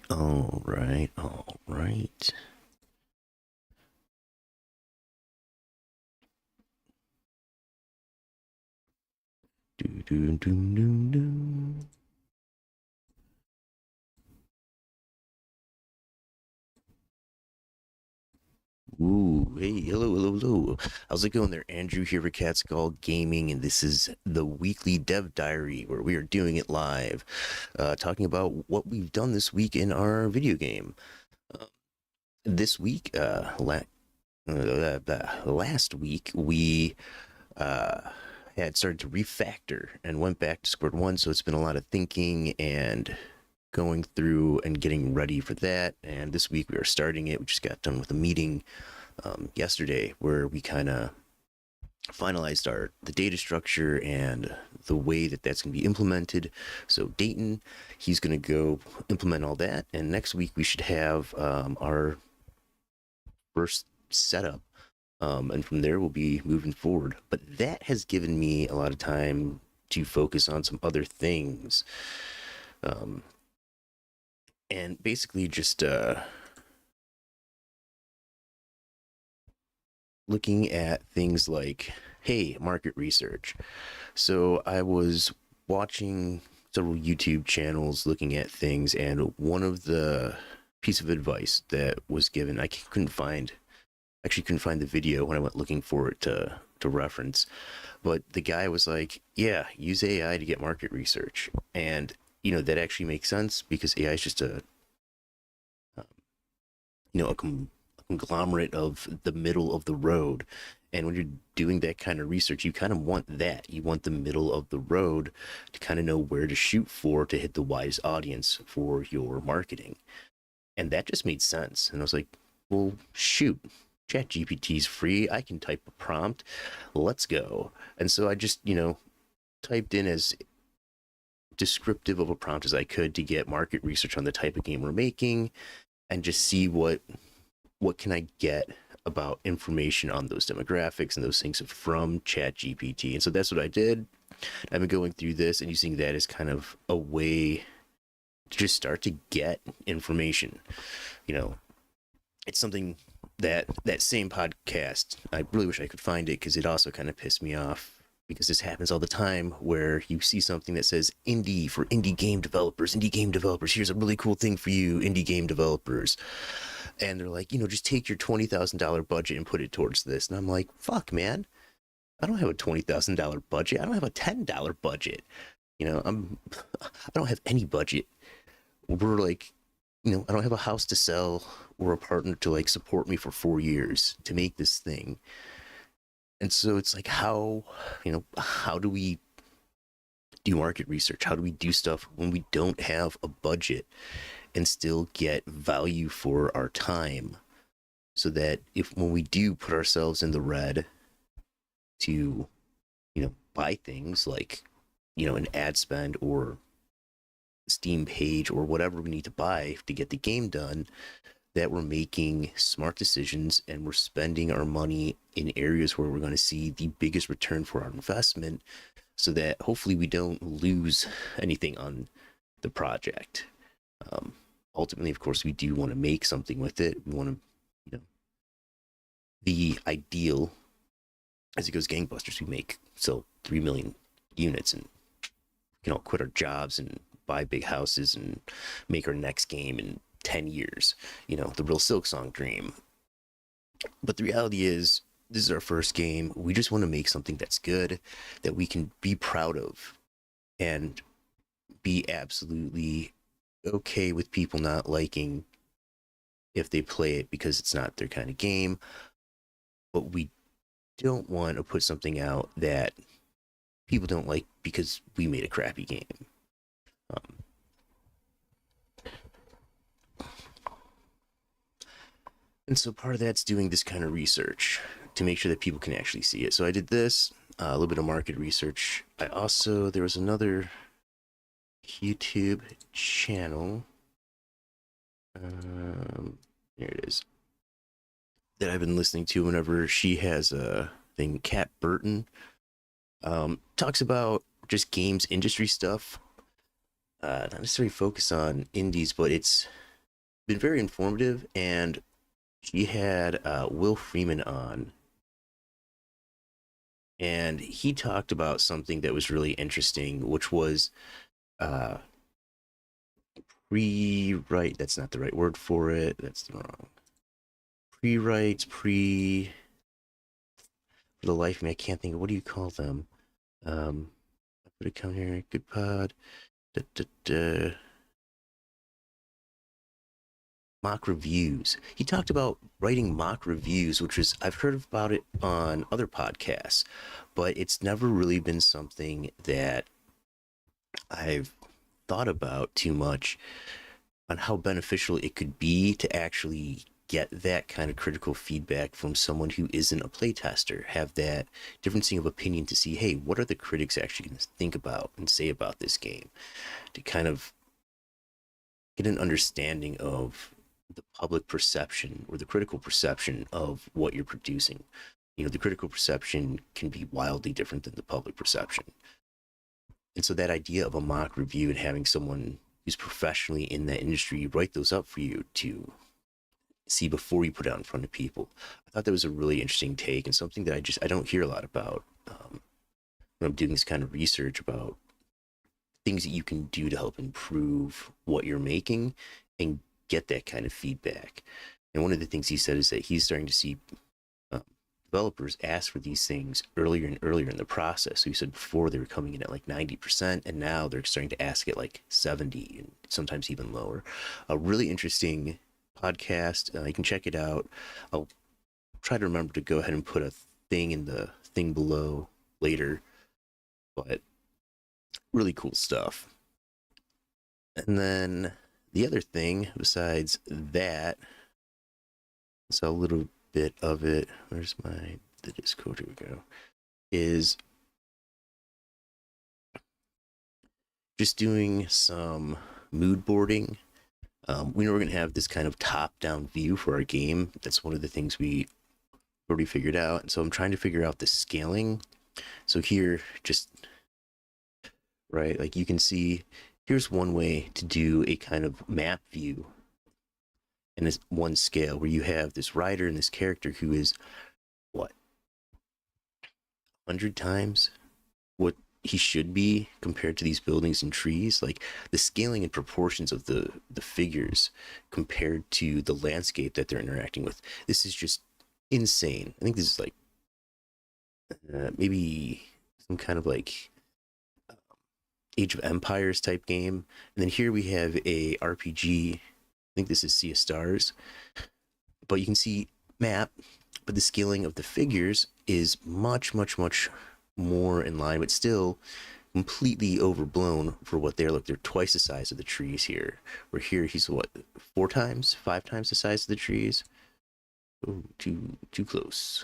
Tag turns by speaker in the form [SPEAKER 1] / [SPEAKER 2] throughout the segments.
[SPEAKER 1] All right, all right. Do do do do do. Ooh, hey, hello, hello, hello. How's it going there? Andrew here for Cat Skull Gaming, and this is the weekly Dev Diary where we are doing it live, talking about what we've done this week in our video game. Uh, this week, last week, we uh, had started to refactor and went back to square one, so it's been a lot of thinking and going through and getting ready for that. And this week we are starting it. We just got done with a meeting yesterday where we kind of finalized the data structure and the way that that's going to be implemented. So Dayton, he's going to go implement all that, and next week we should have our first setup, and from there we'll be moving forward. But that has given me a lot of time to focus on some other things, um, and basically just looking at things like, hey, market research. So I was watching several YouTube channels looking at things, and one of the piece of advice that was given, I couldn't find the video when I went looking for it to reference, but the guy was like, yeah, use AI to get market research. And that actually makes sense because AI is just um, a conglomerate of the middle of the road. And when you're doing that kind of research, you kind of want that. You want the middle of the road to kind of know where to shoot for to hit the widest audience for your marketing. And that just made sense. And I was like, well, shoot, ChatGPT is free. I can type a prompt. Let's go. And so I just, typed in as descriptive of a prompt as I could to get market research on the type of game we're making and just see what can I get about information on those demographics and those things from ChatGPT. And so that's what I did. I've been going through this and using that as kind of a way to just start to get information. You know, it's something that same podcast, I really wish I could find it because it also kind of pissed me off because this happens all the time where you see something that says indie for indie game developers, here's a really cool thing for you indie game developers, and they're like, just take your $20,000 budget and put it towards this. And I'm like, fuck, man, I don't have a $20,000 budget. I don't have a $10 budget. I don't have any budget. We're like, I don't have a house to sell or a partner to like support me for 4 years to make this thing. And so it's like, how do we do market research? How do we do stuff when we don't have a budget and still get value for our time? So that if when we do put ourselves in the red to, buy things like, an ad spend or Steam page or whatever we need to buy to get the game done, that we're making smart decisions and we're spending our money in areas where we're going to see the biggest return for our investment so that hopefully we don't lose anything on the project. Um, Ultimately, of course, we do want to make something with it. We want to, the ideal as it goes gangbusters, we sell 3 million units and quit our jobs and buy big houses and make our next game in 10 years, the real Silk Song dream. But the reality is, this is our first game. We just want to make something that's good, that we can be proud of, and be absolutely okay with people not liking if they play it because it's not their kind of game. But we don't want to put something out that people don't like because we made a crappy game. Um, and so part of that's doing this kind of research to make sure that people can actually see it. So I did this, a little bit of market research. There was another YouTube channel. Here it is. That I've been listening to whenever she has a thing. Kat Burton talks about just games industry stuff. not necessarily focus on indies, but it's been very informative. And she had Will Freeman on, and he talked about something that was really interesting, which was uh, pre-write. That's not the right word for it. That's the wrong. Pre-writes, pre. For the life of me, I can't think of what do you call them. I put it come here. Good pod. Da, da, da. Mock reviews. He talked about writing mock reviews, which is I've heard about it on other podcasts, but it's never really been something that I've thought about too much on how beneficial it could be to actually get that kind of critical feedback from someone who isn't a playtester, have that differencing of opinion to see, hey, what are the critics actually going to think about and say about this game, to kind of get an understanding of the public perception or the critical perception of what you're producing. You know, the critical perception can be wildly different than the public perception. And so that idea of a mock review and having someone who's professionally in that industry write those up for you to see before you put it out in front of people, I thought that was a really interesting take and something that I don't hear a lot about when I'm doing this kind of research about things that you can do to help improve what you're making and get that kind of feedback. And one of the things he said is that he's starting to see um, developers ask for these things earlier and earlier in the process. So he said before they were coming in at like 90%, and now they're starting to ask at like 70 and sometimes even lower. A really interesting podcast. You can check it out. I'll try to remember to go ahead and put a thing in the thing below later, but really cool stuff. And then the other thing besides that, so a little bit of it, where's the Discord, here we go, is just doing some mood boarding. We know we're going to have this kind of top-down view for our game. That's one of the things we already figured out. And so I'm trying to figure out the scaling. So here, just, right, like you can see, here's one way to do a kind of map view in this one scale where you have this rider and this character who is, what, 100 times what he should be compared to these buildings and trees. Like the scaling and proportions of the figures compared to the landscape that they're interacting with, this is just insane. I think this is like maybe some kind of like Age of Empires type game. And then here we have a RPG. I think this is Sea of Stars. But you can see map, but the scaling of the figures is much, much, much more in line, but still completely overblown for what they're. Look, they're twice the size of the trees here. Where here he's what, 5 times the size of the trees. Oh, too close.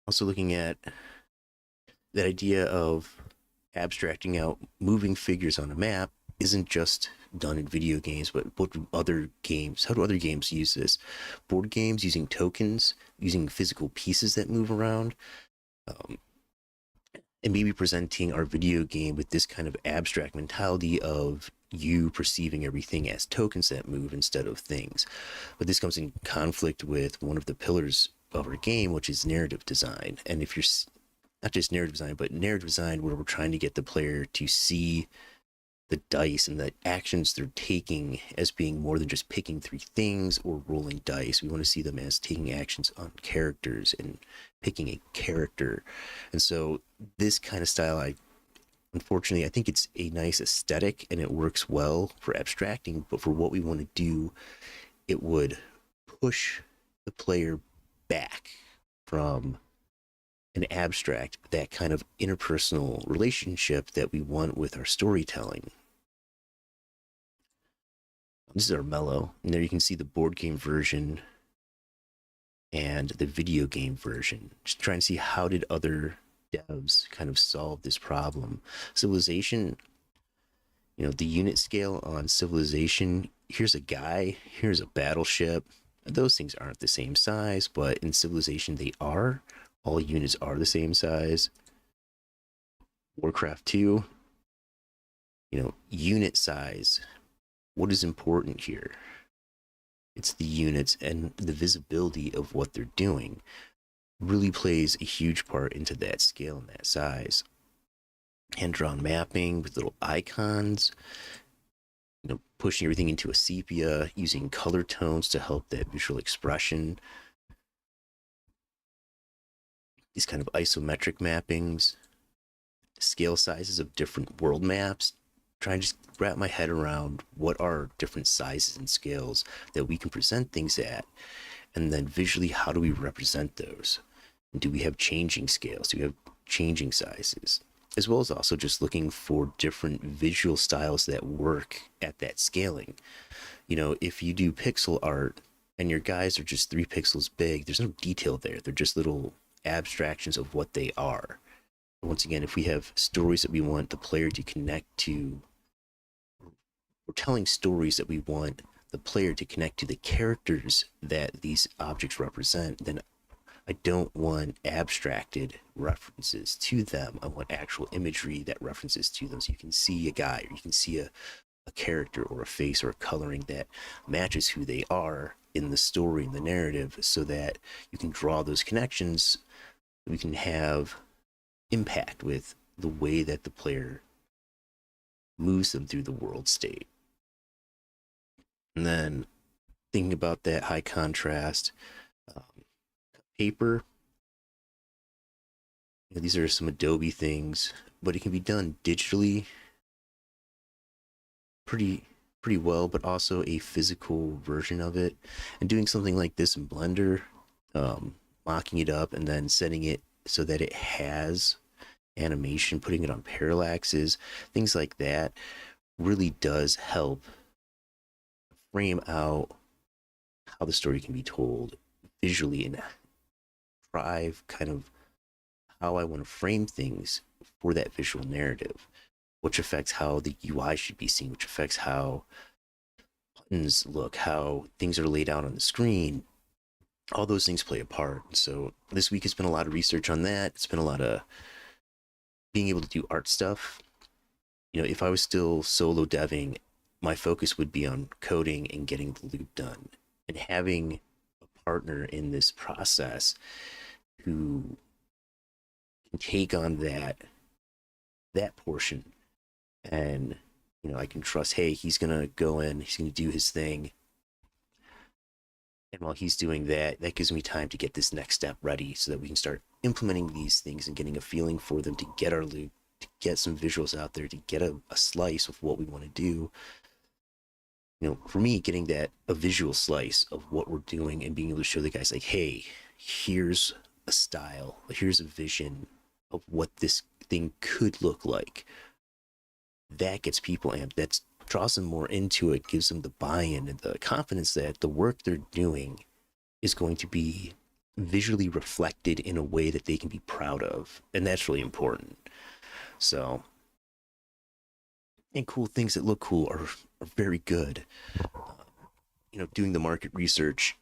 [SPEAKER 1] Also looking at that idea of abstracting out moving figures on a map isn't just done in video games, but what do other games, how do other games use this? Board games using tokens, using physical pieces that move around, um, and maybe presenting our video game with this kind of abstract mentality of you perceiving everything as tokens that move instead of things. But this comes in conflict with one of the pillars of our game, which is narrative design. And if you're not just narrative design, but narrative design where we're trying to get the player to see the dice and the actions they're taking as being more than just picking 3 things or rolling dice. We want to see them as taking actions on characters and picking a character. And so this kind of style, unfortunately, I think it's a nice aesthetic and it works well for abstracting, but for what we want to do, it would push the player back from an abstract, that kind of interpersonal relationship that we want with our storytelling. This is our mellow, and there you can see the board game version and the video game version. Just trying to see how did other devs kind of solve this problem. Civilization, the unit scale on Civilization, here's a guy, here's a battleship. Those things aren't the same size, but in Civilization they are. All units are the same size. Warcraft 2, unit size. What is important here? It's the units and the visibility of what they're doing really plays a huge part into that scale and that size. Hand-drawn mapping with little icons, pushing everything into a sepia, using color tones to help that visual expression. These kind of isometric mappings, scale sizes of different world maps, trying to just wrap my head around what are different sizes and scales that we can present things at, and then visually, how do we represent those? And do we have changing scales? Do we have changing sizes? As well as also just looking for different visual styles that work at that scaling. If you do pixel art and your guys are just 3 pixels big, there's no detail there. They're just little abstractions of what they are. Once again, if we have stories that we want the player to connect to, we're telling stories that we want the player to connect to the characters that these objects represent, then I don't want abstracted references to them. I want actual imagery that references to them. So you can see a guy, or you can see a character or a face or a coloring that matches who they are in the story, in the narrative, so that you can draw those connections. We can have impact with the way that the player moves them through the world state. And then thinking about that high contrast paper, these are some Adobe things, but it can be done digitally pretty well, but also a physical version of it. And doing something like this in Blender, mocking it up and then setting it so that it has animation, putting it on parallaxes, things like that really does help frame out how the story can be told visually and drive kind of how I want to frame things for that visual narrative, which affects how the UI should be seen, which affects how buttons look, how things are laid out on the screen. All those things play a part. So this week has been a lot of research on that. It's been a lot of being able to do art stuff. If I was still solo deving, my focus would be on coding and getting the loop done. And having a partner in this process who can take on that portion, and I can trust, hey, he's gonna go in, he's gonna do his thing, and while he's doing that, that gives me time to get this next step ready so that we can start implementing these things and getting a feeling for them, to get our loop, to get some visuals out there, to get a slice of what we want to do. For me, getting a visual slice of what we're doing and being able to show the guys, like, hey, here's a style, here's a vision of what this thing could look like. That gets people amped. That draws them more into it, gives them the buy-in and the confidence that the work they're doing is going to be visually reflected in a way that they can be proud of. And that's really important. So, and cool things that look cool are very good. Doing the market research,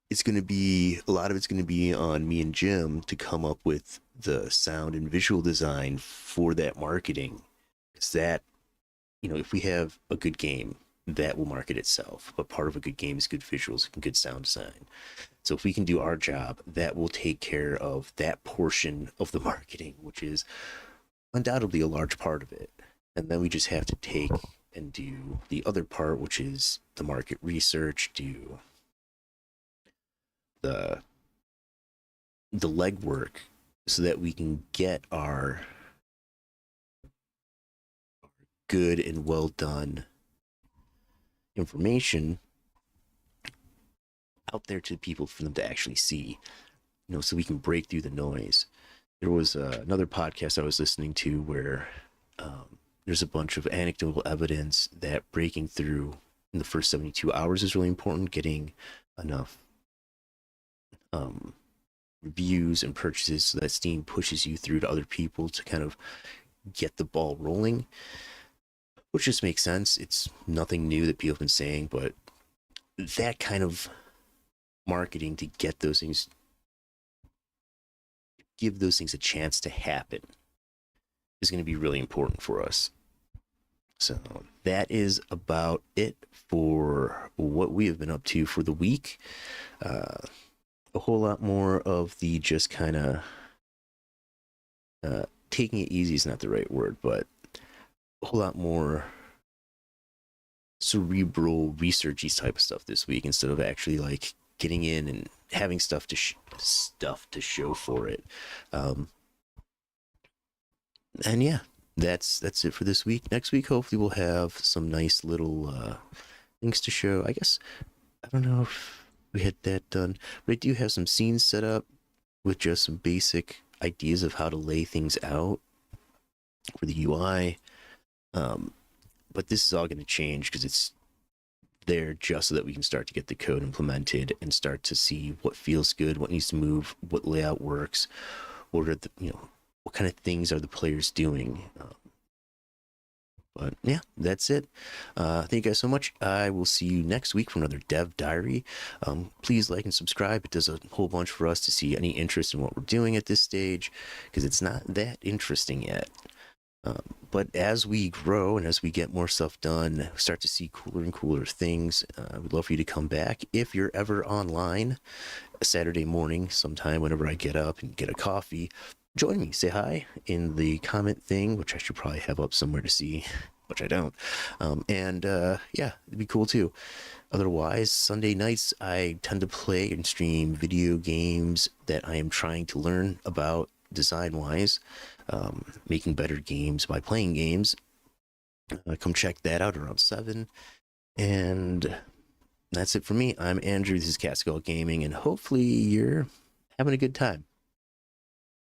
[SPEAKER 1] it's going to be, a lot of it's going to be on me and Jim to come up with the sound and visual design for that marketing. Because that, if we have a good game, that will market itself. But part of a good game is good visuals and good sound design. So if we can do our job, that will take care of that portion of the marketing, which is undoubtedly a large part of it. And then we just have to take and do the other part, which is the market research, do the legwork, so that we can get our good and well done information out there to people for them to actually see, so we can break through the noise. There was another podcast I was listening to where there's a bunch of anecdotal evidence that breaking through in the first 72 hours is really important, getting enough reviews and purchases so that Steam pushes you through to other people to kind of get the ball rolling, which just makes sense. It's nothing new that people have been saying, but that kind of marketing to get those things, give those things a chance to happen, is going to be really important for us. So that is about it for what we have been up to for the week. A whole lot more of the just kind of taking it easy is not the right word, but a whole lot more cerebral researchy type of stuff this week instead of actually like getting in and having stuff to show for it. And yeah, that's it for this week. Next week, hopefully, we'll have some nice little things to show. I guess I don't know if we had that done, but I do have some scenes set up with just some basic ideas of how to lay things out for the UI. But this is all going to change because it's there just so that we can start to get the code implemented and start to see what feels good, what needs to move, what layout works, what are the, what kind of things are the players doing. But yeah, that's it. Thank you guys so much. I will see you next week for another Dev Diary. Please like and subscribe. It does a whole bunch for us to see any interest in what we're doing at this stage, because it's not that interesting yet. But as we grow and as we get more stuff done, start to see cooler and cooler things, I would love for you to come back. If you're ever online a Saturday morning sometime, whenever I get up and get a coffee, join me, say hi in the comment thing, which I should probably have up somewhere to see, which I don't. Yeah, it'd be cool too. Otherwise, Sunday nights, I tend to play and stream video games that I am trying to learn about design-wise, making better games by playing games. Come check that out around 7. And that's it for me. I'm Andrew. This is Cascall Gaming, and hopefully you're having a good time.